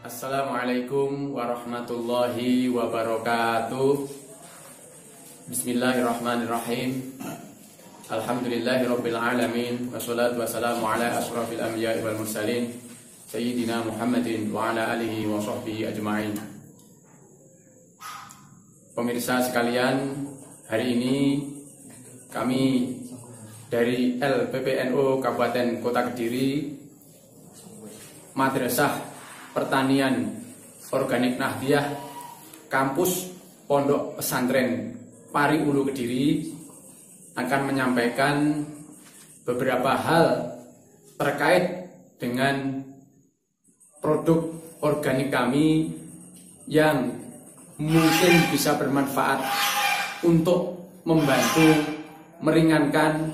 Assalamualaikum warahmatullahi wabarakatuh. Bismillahirrahmanirrahim. Alhamdulillahirabbil alamin wassalatu wassalamu ala asyrafil anbiya'i wal mursalin sayyidina Muhammadin wa ala alihi wa sahbihi ajma'in. Pemirsa sekalian, hari ini kami dari LPPNU Kabupaten Kota Kediri, Madrasah Pertanian Organik Nahdiyah, Kampus Pondok Pesantren Pari Ulu Kediri, akan menyampaikan beberapa hal terkait dengan produk organik kami yang mungkin bisa bermanfaat untuk membantu, meringankan,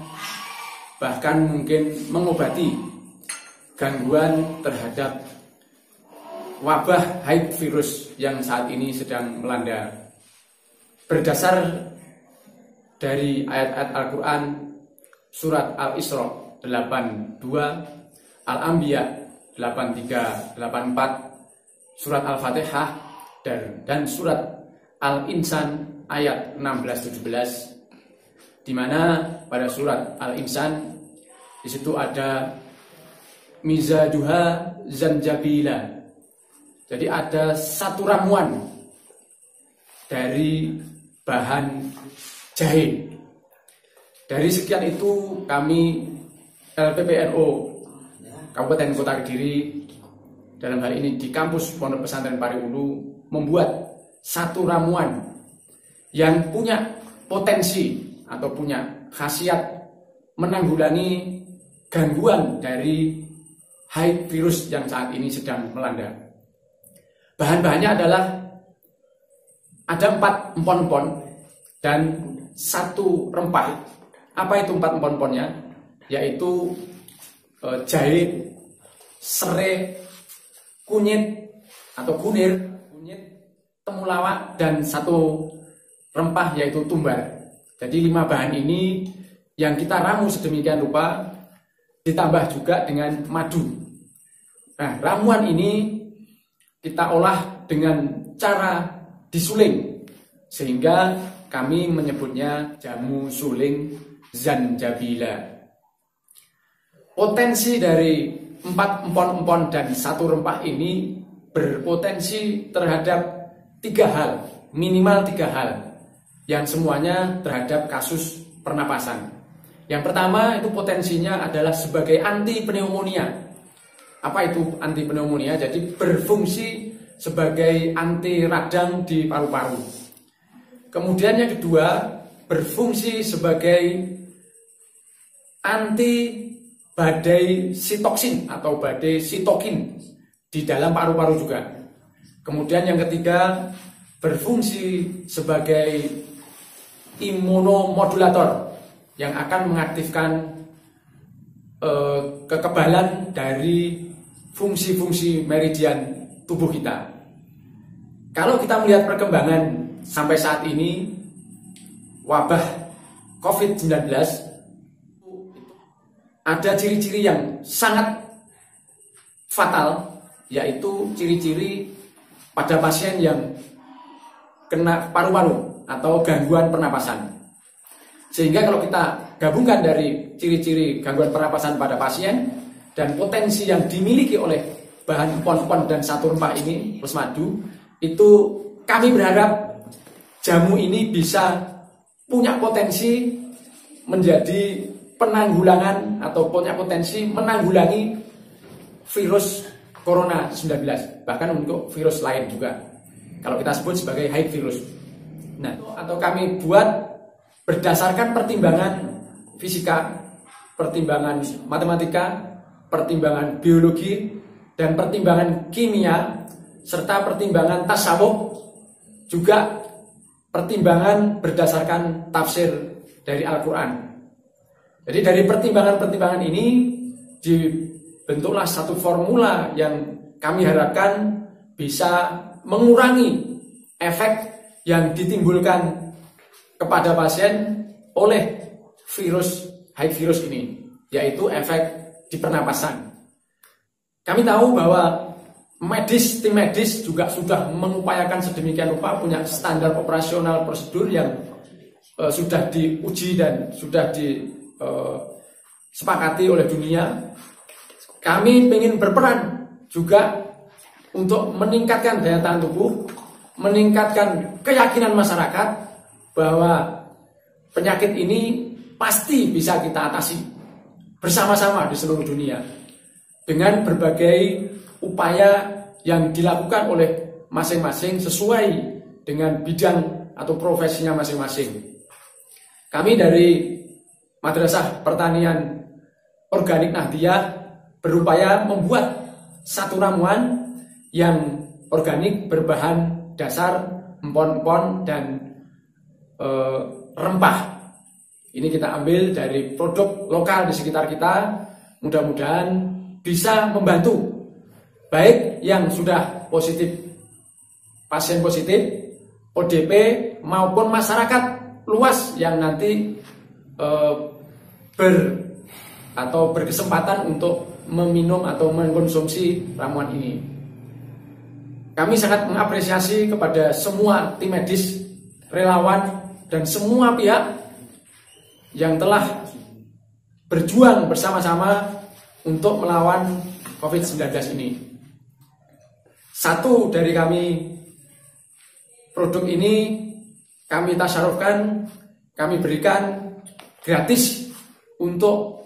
bahkan mungkin mengobati gangguan terhadap wabah HIV virus yang saat ini sedang melanda. Berdasar dari ayat-ayat Al-Quran, surat Al-Isra 82, Al-Anbiya 83, 84, surat Al-Fatihah dan surat Al-Insan ayat 16-17, di mana pada surat Al-Insan di situ ada mizajuha zanjabila. Jadi ada satu ramuan dari bahan jahe. Dari sekian itu kami LPPNU Kabupaten Kota Kediri, dalam hal ini di kampus Pondok Pesantren Pari Ulu, membuat satu ramuan yang punya potensi atau punya khasiat menanggulangi gangguan dari HIV virus yang saat ini sedang melanda. Bahan-bahannya adalah ada 4 empon-empon dan 1 rempah. Apa itu 4 empon-emponnya? Yaitu jahe, serai, kunyit atau kunir, temulawak, dan 1 rempah yaitu tumbar. Jadi 5 bahan ini yang kita ramu sedemikian rupa, ditambah juga dengan madu. Nah, ramuan ini kita olah dengan cara disuling, sehingga kami menyebutnya jamu suling zanjabila. Potensi dari 4 empon-empon dan 1 rempah ini berpotensi terhadap 3 hal, minimal 3 hal, yang semuanya terhadap kasus pernapasan. Yang pertama itu potensinya adalah sebagai anti pneumonia. Apa itu anti pneumonia? Jadi berfungsi sebagai anti radang di paru-paru. Kemudian yang kedua, berfungsi sebagai anti badai sitoksin atau badai sitokin di dalam paru-paru juga. Kemudian yang ketiga, berfungsi sebagai imunomodulator yang akan mengaktifkan kekebalan dari fungsi-fungsi meridian tubuh kita. Kalau kita melihat perkembangan sampai saat ini, wabah COVID-19 ada ciri-ciri yang sangat fatal, yaitu ciri-ciri pada pasien yang kena paru-paru atau gangguan pernapasan. Sehingga kalau kita gabungkan dari ciri-ciri gangguan pernapasan pada pasien dan potensi yang dimiliki oleh bahan empon-empon dan 1 rempah ini plus madu, itu kami berharap jamu ini bisa punya potensi menjadi penanggulangan atau punya potensi menanggulangi virus Corona 19, bahkan untuk virus lain juga, kalau kita sebut sebagai HIV virus. Nah, atau kami buat berdasarkan pertimbangan fisika, pertimbangan matematika, pertimbangan biologi, dan pertimbangan kimia, serta pertimbangan tasawuf, juga pertimbangan berdasarkan tafsir dari Al-Quran. Jadi dari pertimbangan-pertimbangan ini dibentuklah satu formula yang kami harapkan bisa mengurangi efek yang ditimbulkan kepada pasien oleh virus HIV virus ini, yaitu efek di pernapasan. Kami tahu bahwa tim medis juga sudah mengupayakan sedemikian rupa, punya standar operasional prosedur yang sudah diuji dan sudah disepakati oleh dunia. Kami ingin berperan juga untuk meningkatkan daya tahan tubuh, meningkatkan keyakinan masyarakat bahwa penyakit ini pasti bisa kita atasi bersama-sama di seluruh dunia dengan berbagai upaya yang dilakukan oleh masing-masing sesuai dengan bidang atau profesinya masing-masing. Kami dari Madrasah Pertanian Organik Nahdiyah berupaya membuat satu ramuan yang organik berbahan dasar empon-empon dan rempah. Ini kita ambil dari produk lokal di sekitar kita, mudah-mudahan bisa membantu baik yang sudah positif, pasien positif, ODP maupun masyarakat luas yang nanti berkesempatan untuk meminum atau mengkonsumsi ramuan ini. Kami sangat mengapresiasi kepada semua tim medis, relawan, dan semua pihak yang telah berjuang bersama-sama untuk melawan COVID-19 ini. Satu dari produk ini kami tasyarufkan, kami berikan gratis untuk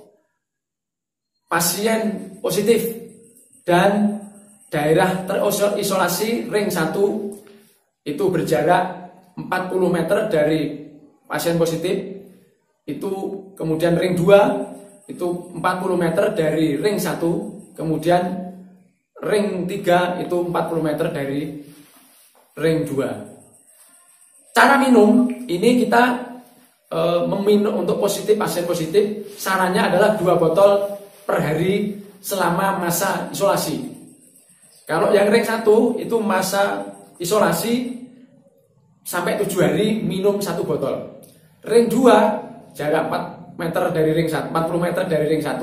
pasien positif dan daerah terisolasi ring 1 itu berjarak 40 meter dari pasien positif, itu kemudian ring 2 itu 40 meter dari ring 1, kemudian ring 3 itu 40 meter dari ring 2. Cara minum ini kita meminum untuk pasien positif, sarannya adalah 2 botol per hari selama masa isolasi. Kalau yang ring 1 itu masa isolasi sampai 7 hari minum 1 botol. Ring 2 jarak 40 meter dari ring 1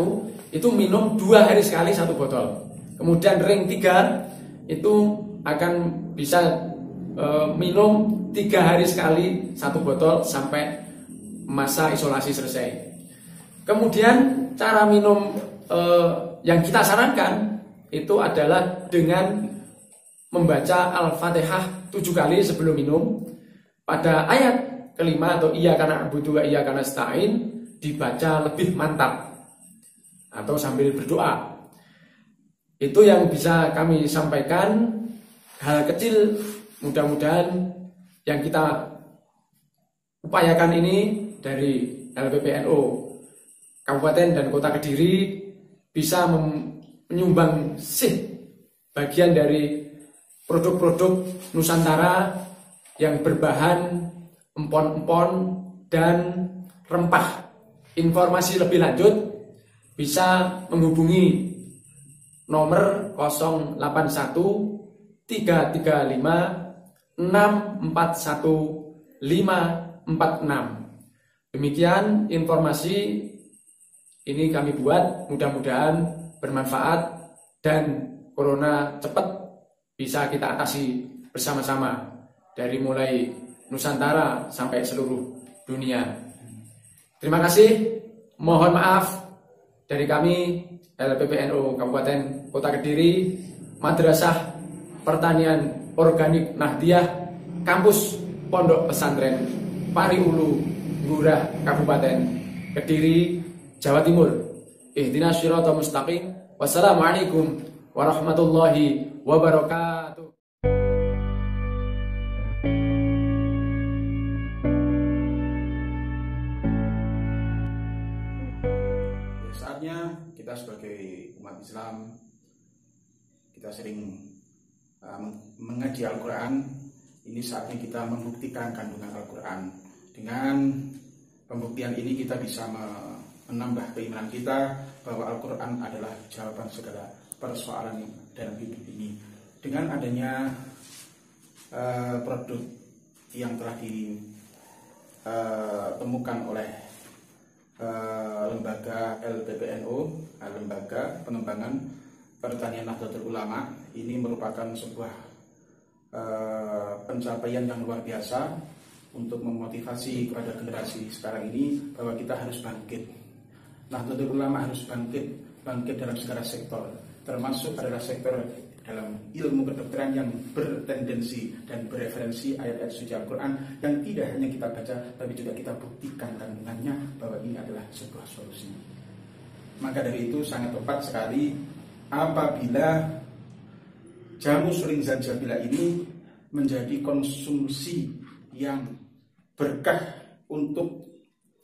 itu minum 2 hari sekali 1 botol. Kemudian ring 3 itu akan bisa minum 3 hari sekali 1 botol sampai masa isolasi selesai. Kemudian cara minum yang kita sarankan itu adalah dengan membaca Al-Fatihah 7 kali sebelum minum. Pada ayat kelima atau iya karena na'budu wa iya karena nasta'in dibaca lebih mantap atau sambil berdoa. Itu yang bisa kami sampaikan, hal kecil mudah-mudahan yang kita upayakan ini dari LPPNU Kabupaten dan Kota Kediri bisa menyumbang bagian dari produk-produk Nusantara yang berbahan empon-empon dan rempah. Informasi lebih lanjut bisa menghubungi nomor 081 335 641 546. Demikian informasi ini kami buat, mudah-mudahan bermanfaat dan corona cepat bisa kita atasi bersama-sama dari mulai Nusantara sampai seluruh dunia. Terima kasih, mohon maaf dari kami LPPNU Kabupaten Kota Kediri, Madrasah Pertanian Organik Nahdiyah, Kampus Pondok Pesantren Pariulu, Ngurah, Kabupaten Kediri, Jawa Timur. Ihdinas siratal mustaqim. Wassalamualaikum warahmatullahi wabarakatuh. Saatnya kita sebagai umat Islam, kita sering mengaji Al-Quran. Ini saatnya kita membuktikan kandungan Al-Quran. Dengan pembuktian ini kita bisa menambah keimanan kita bahwa Al-Quran adalah jawaban segala persoalan dalam hidup ini. Dengan adanya produk yang telah ditemukan oleh lembaga LPPNU, lembaga pengembangan pertanian Nahdlatul Ulama ini merupakan sebuah pencapaian yang luar biasa untuk memotivasi kepada generasi sekarang ini bahwa kita harus bangkit. Nahdlatul Ulama harus bangkit dalam segala sektor, termasuk adalah sektor dalam ilmu kedokteran yang bertendensi dan bereferensi ayat-ayat suci Al-Quran yang tidak hanya kita baca tapi juga kita buktikan kandungannya bahwa ini adalah sebuah solusi. Maka dari itu sangat tepat sekali apabila jamu suling zanjabila ini menjadi konsumsi yang berkah untuk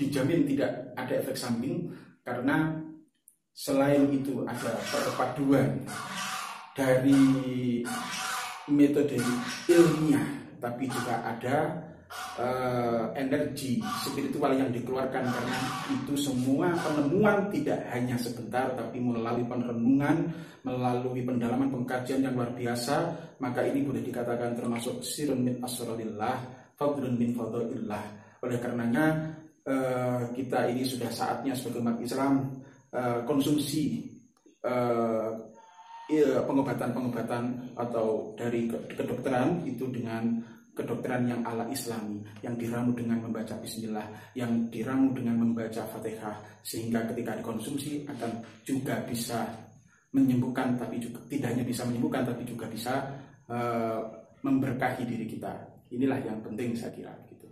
dijamin tidak ada efek samping, karena selain itu ada perpaduan dari metode ilmiah tapi juga ada energi spiritual yang dikeluarkan, karena itu semua penemuan tidak hanya sebentar tapi melalui perenungan, melalui pendalaman pengkajian yang luar biasa. Maka ini boleh dikatakan termasuk sirun min asrarillah, fadlun min fadlillah. Oleh karenanya kita ini sudah saatnya sebagai umat Islam konsumsi pengobatan-pengobatan atau dari kedokteran itu dengan kedokteran yang ala Islami, yang diramu dengan membaca bismillah, yang diramu dengan membaca Fatihah, sehingga ketika dikonsumsi akan juga bisa menyembuhkan, tapi juga tidak hanya bisa menyembuhkan tapi juga bisa memberkahi diri kita. Inilah yang penting saya kira gitu.